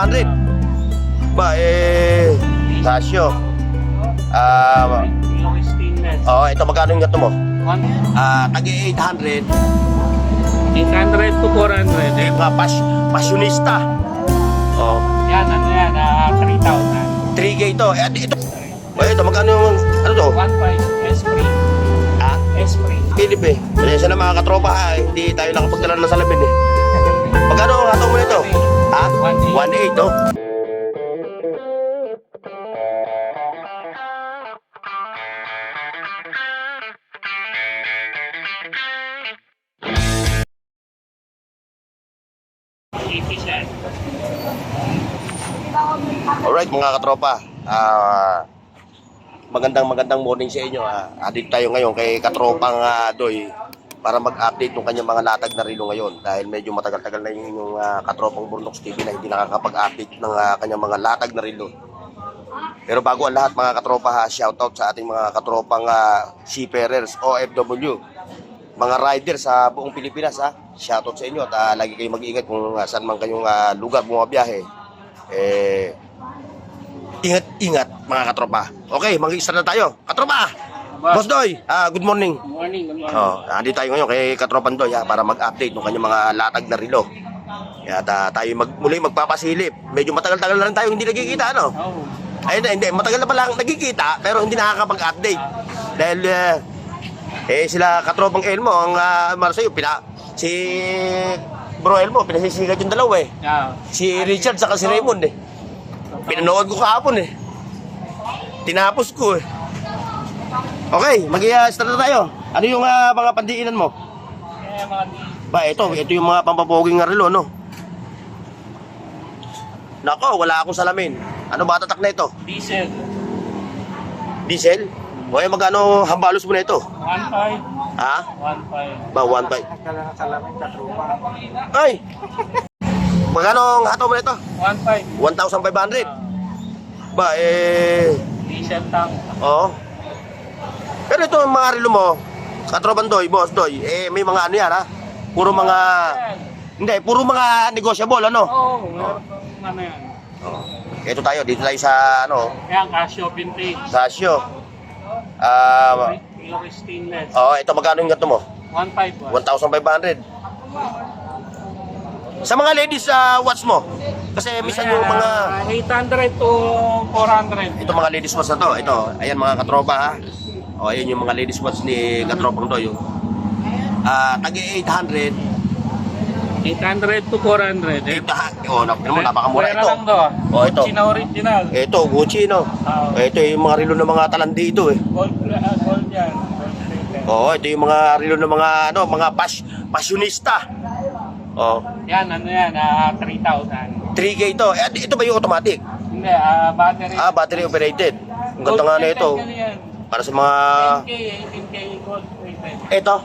100. Ba, Casio. Yung stainless. Ito magkano yung gato mo? Tagi 800. 800 to 400. Mga pasyonista. Yan, 3,000. 3K ito. Ito magkano yung, ano to? 1.5 Esprit. Esprit. Philip Pasensya na mga katropa hindi tayo nakapagdala ng salamin Magkano ang hataw mo nito? 1.8 to. Alright mga katropa, magandang morning sa inyo. Dito tayo ngayon kay katropang Doy para mag-update ng kanyang mga latag na relo ngayon dahil medyo matagal-tagal na yung katropang Burnok's TV na hindi nakakapag-update ng kanyang mga latag na relo. Pero bago ang lahat mga katropa, shoutout sa ating mga katropang seafarers, OFW, mga riders sa buong Pilipinas. Shoutout sa inyo at lagi kayong mag-iingat kung saan man kayong lugar bumabiyahe. Ingat mga katropa. Okay, mag-i-start na tayo. Katropa! Boss Doy, good morning. Good morning. Nandito tayo ngayon kay Katropan Doy para mag-update ng kanyang mga latag na relo. Kaya tayo muli magpapasilip. Medyo matagal-tagal na rin tayo hindi nagkikita, ano? Hindi, matagal na pala nagkikita pero hindi nakakapag-update. Dahil sila Katropang Elmo ang Marsayo, si Bro Elmo, pinasisigat yung dalawa Si Richard saka si Raymond Pinanood ko kahapon Tinapos ko Okay, mag-i-start na tayo. Ano yung mga pandiinan mo? Ito yung mga pampapoging nga relo, no? Nako, wala akong salamin. Ano ba tatak na ito? Diesel. Diesel? Magkano hambalos mo na ito? 1.5. 1.5. 1.5. Ay! Magkano ang hataw mo na ito? 1.5. 1,500. Diesel tank. Pero ito mga relo mo, Katropan Doy, Boss Doy, may mga ano yan Puro mga, puro mga negosyable, ano? Ano yan? Ito dito tayo sa, Yan, Casio vintage. Casio. Yung stainless. Ito magkano yung gato mo? 1.5. 1,500. Sa mga ladies, watch mo. Kasi minsan yung mga 800 to 400. ito mga ladies watch na to. Ito, ayan mga katropa ayan yung mga ladies watch ni Katropang Doy. Tagi 800. 800 to 400. Napakamura ito. Lang to. Ito. Gucci na original. Ito, Gucci, no? Ito yung mga relo ng mga talandi ito Gold yan. Ito yung mga relo ng mga pasyonista. Yan, 3,000. 3K ito. Ito ba yung automatic? Hindi, battery. Battery operated. Ang ganda nga na ito. Para sa mga 10K, 18K gold plated. ito?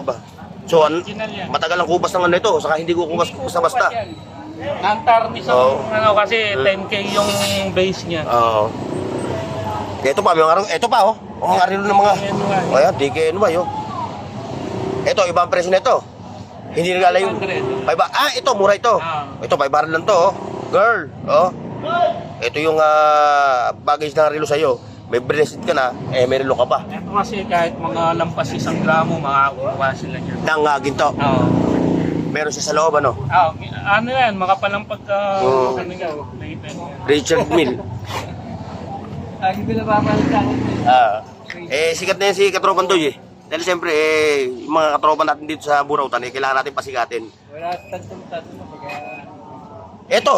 Ba? So, Original yan. matagal ang kubas ng ito. Saka hindi ko kubas basta-basta. Non-tarnish kasi 10K yung base niya. Ito pa, ito pa ang arilo ng mga ayan, DKNY Ito, ibang presyo na ito. Hindi nagala yung 500. Ito, mura ito. Ito, 500 lang to Girl, ito yung baggage na relo sa'yo. May bracelet ka na, may relo ka pa. Ito kasi kahit mga lampas 1 gramo, makakuha sila dyan. Nang ginto. Meron siya sa loob, ano? Ano yan, makapalampag ka, plated. Richard Mill. Lagi pinapapalitan. Sikat na yan si Katropan Doy Dahil siyempre, yung mga katropan natin dito sa Burautan, kailangan natin pasikatin. Wala tatong-tatong na pag... Ito,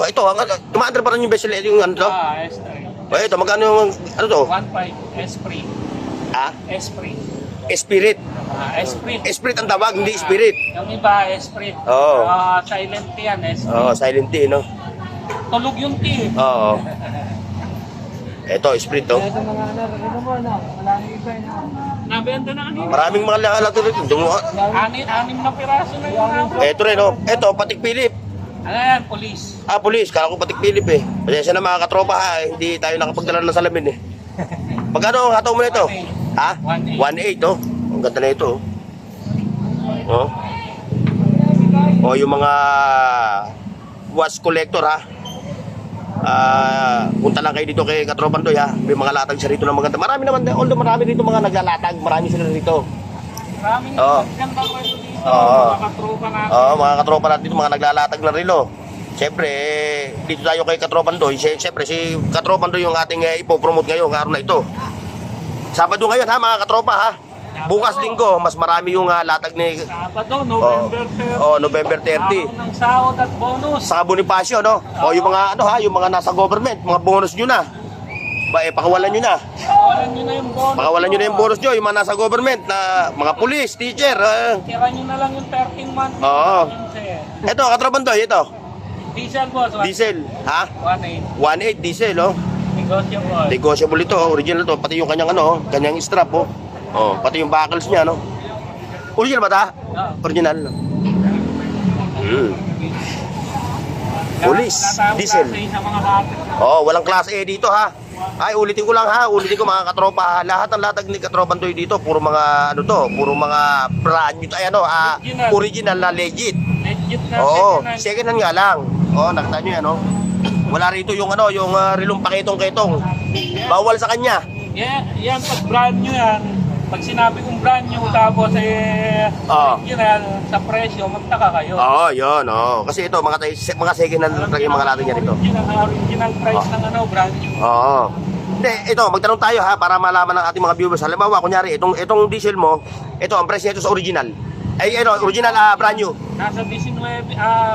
tumaandar pa rin yung vessel, yung ano to? Esprit. Ito, magkano yung, ano to? 1.5, Esprit. Esprit. Spirit. Esprit. Esprit ang tawag, hindi spirit. Yung iba, Esprit. Silent T yan, Esprit. Silent T, no? Tulog yung T. Ito, Esprit, to. Ito mga maraming iba nabenta na kanina. Maraming mga lahat rin. 6 na piraso na yung Ito rin, Ito, Patik Philip. Ano yan, police? Police. Kala ko Patik Philip Pasensya na mga katropa hindi tayo nakapagdala ng salamin Magkano ang hataw mo na ito? 1.8 Ang ganda na ito yung mga watch collector punta lang kayo dito kay Katropan Doy ha. May mga latag siya rito ng maganda. Marami naman, although marami dito mga naglalatag, marami sila rito. Maraming Oo. ganda ko ito dito. Oo. Mga katropa natin. Oo, mga katropa natin dito, mga naglalatag ng relo. Siyempre, dito tayo kay Katropan Doy. Siyempre, si Katropan Doy yung ating ipopromote ngayon, araw na ito. Sabado ngayon ha, mga katropa ha. Bukas linggo, mas marami yung latag ni Sabado, November 30. November 30. Araw ng sahod at bonus. Sa Bonifacio, no? O yung mga ano ha, yung mga nasa government, mga bonus nyo na. Pakawalan nyo na. Pakawalan nyo na yung bonus. Pakawalan nyo na yung bonus nyo, yung mga nasa government na mga pulis, teacher. Tira nyo na lang yung 13 months. Oo. Ito, Katropan Doy, ito. Diesel boss. Diesel, ha? 1.8. 1.8 diesel, oh. Negosyo boss. Negotiable ito, original to, pati yung kanyang ano, kanyang strap, oh. Oh, pati yung buckles niya, no. Original ba ta? Oo. Original. Police, diesel. Sa mga lahat. Oh, walang class A dito ha. Ay, ulitin ko lang ha. Ulitin ko mga katropa ha. Lahat ng latag ni Katropan Doy dito, puro mga ano to, puro mga brand new, ay ano, original na legit. Legit na. Oo, second hand. second hand nga lang. Oh, nakita niyo yan, no. Wala rito yung ano, yung rilong pakitong-ketong. Bawal sa kanya. Yeah, yan pag brand new yan. Pag sinabi kong brand new tapos original sa presyo, magtaka kayo. Oo, yun, oh. Kasi ito, mga second hand talaga yung mga latag niya rito. Original price ng ano, brand new. Oo. Hindi, ito, magtanong tayo ha, para malaman ng ating mga viewers. Halimbawa, kunyari, itong diesel mo, ito, ang presyo nito sa original. Ay, original, brand new. Nasa 19,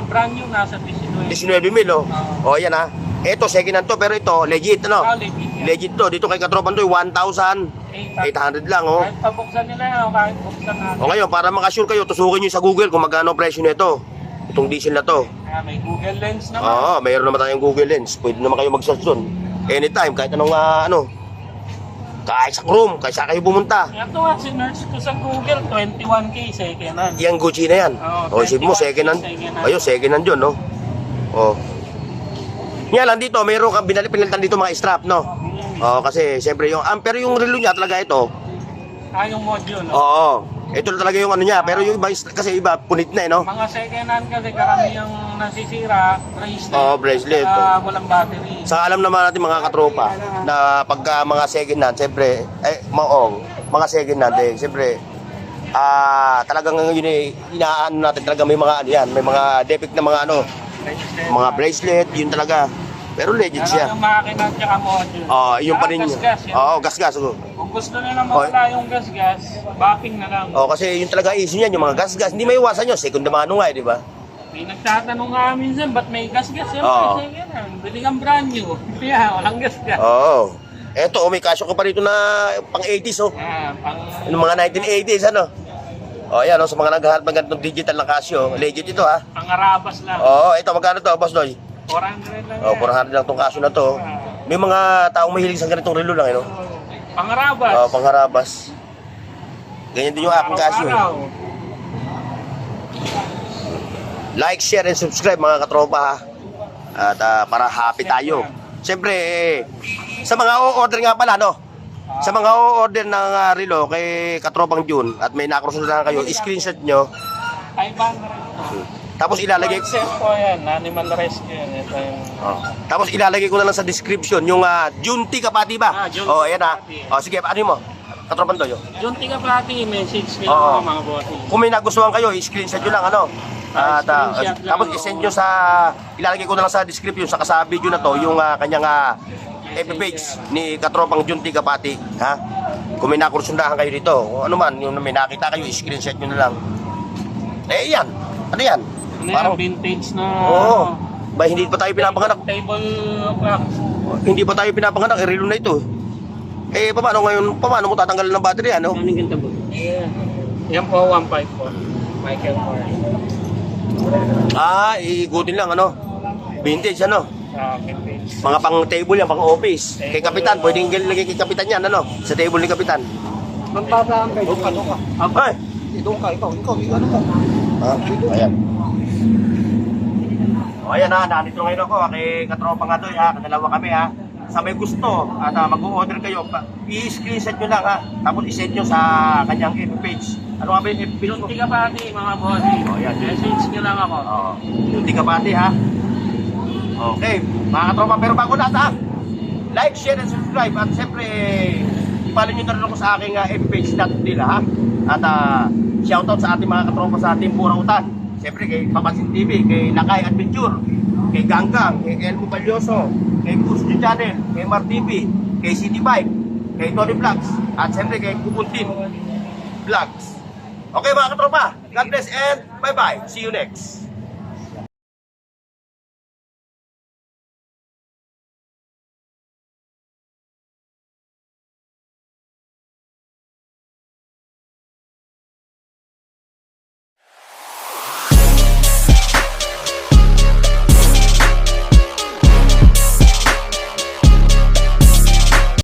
brand new, nasa 19. 19,000, oh. Oh, yan ha. Ito, second hand to, pero ito, legit, ano? Legit yan. Legit to. Dito kay Katropan Doy, 1,800 lang, oh. Kahit pabuksan nila yan, kahit buksan natin. O ngayon, para makasure kayo, tusukin nyo sa Google kung magkano ang presyo nito. Itong diesel na to. May Google Lens naman. Oo, mayroon naman tayong Google Lens. Pwede naman kayo mag-search doon. Anytime, kahit anong kahit sa Chrome, kahit sa kayo pumunta. Ito nga, sinerch ko sa Google, 21K second hand. Yang Gucci na yan. Oo, O, isip mo, 21K second hand. second hand. Ayun, second hand yun, no? O. Nga lang dito, mayroon kang pinalitan dito mga strap, no? O, kasi, siyempre, pero yung relo niya talaga ito. Yung module, no? Oo. Ito talaga yung ano niya, pero yung iba, kasi iba, punit na, no? Mga second hand kasi karamihan nasisira, bracelet. Oo, bracelet. Walang battery. Sa alam naman natin mga katropa na pagka mga second hand, siyempre, mga second hand, siyempre, talagang yun inaano natin talaga may mga ano yan, may mga defect na mga ano, mga bracelet, yun talaga. Pero legit siya. Yung makina at saka module. Yung pa rin yun. Gas-gas yun. Oo, gas-gas. Kung gusto nila mawala yung gas-gas, bapping na lang. Kasi yung talaga issue niyan, yung mga gas-gas, hindi maiwasan yun, second mano nga, di ba? May nagtatanong nga minsan, ba't may gas-gas? Yan, Oo. Bili kang brand new. Kaya, walang gas-gas. Oo. Eto, may kasyo ko pa rito na pang 80s, oh. Yung mga 1980s, ano? Yan, sa mga naghahanap ng ganitong digital na Casio, legit ito, ha? Pangarabas lang. Ito, magkano to, Boss Doy? 400 lang 400 lang tong Casio na to. May mga taong mahilig sa ganitong relo lang, no? Pangarabas. Pangharabas. Ganyan din yung aking Casio. Araw-araw. Like, share, and subscribe, mga katropa, ha? At para happy tayo. Siyempre, sa mga o-order nga pala, no? Sa mga o-order ng relo kay Katropang June at may nakrosunan kayo, screenshot nyo. 500. Tapos ilalagay Set po yan, animal rescue yan. Ito yung... Tapos ilalagay ko na lang sa description yung Junti Kapati ba? Junti Ayan ha. Kapati. Sige, ano mo? Katropan Doy. Junti Kapati, message nyo Oo. mga bossing. Kung may nagustuhan kayo, screenshot nyo lang ano. At Screenshot lang. tapos isend nyo sa ilalagay ko na lang sa description sa video na to yung kanyang FB page ni Katropang Junti Kapati, ha? Kung may nakursundahan kayo dito, o ano man, yung may nakita kayo, screenshot nyo na lang. Yan. Ano yan? Ano yan, vintage na... Oo. Ba, hindi pa tayo pinapanganak. Table clocks. Hindi pa tayo pinapanganak, relo na ito. Paano ngayon, paano mo tatanggalan ng battery, ano? Ano yung ganda po? Yan po, 1.5 po. Michael Kors. Iigutin lang, ano? Vintage, ano? Vintage. Mga pang table yan, pang office. Kay Kapitan, pwedeng lagay kay Kapitan yan, ano? Sa table ni Kapitan. Magpapaan kayo. Doon ka. Ay! Doon ka, ikaw, ano ka? Ayan. Ayan ha, nandito ngayon ako kay Katropa nga doon ha, kadalawa kami ha. Sa may gusto at mag-o-order kayo, i-screenshot nyo lang ha. Tapos i-send nyo sa kanyang FB page. Ano nga ba yung FB page mo? Junti Kapati, mga bossing. Yan. Message nyo lang ako. Junti Kapati ha. Okay, mga katropa, pero bago lahat like, share, and subscribe. At siyempre, ipalo nyo na rin ako sa aking FB page nila ha. At shoutout sa ating mga katropa sa ating Burautan. Siyempre kay Papansin TV, kay Lakay Adventure, kay Ganggang, kay Elmo Balyoso, kay Gusto Channel, kay Mar TV, kay CD5, kay Tony Vlogs, at siyempre kay Kukuntin Vlogs. Okay mga katropa, God bless and bye-bye. See you next.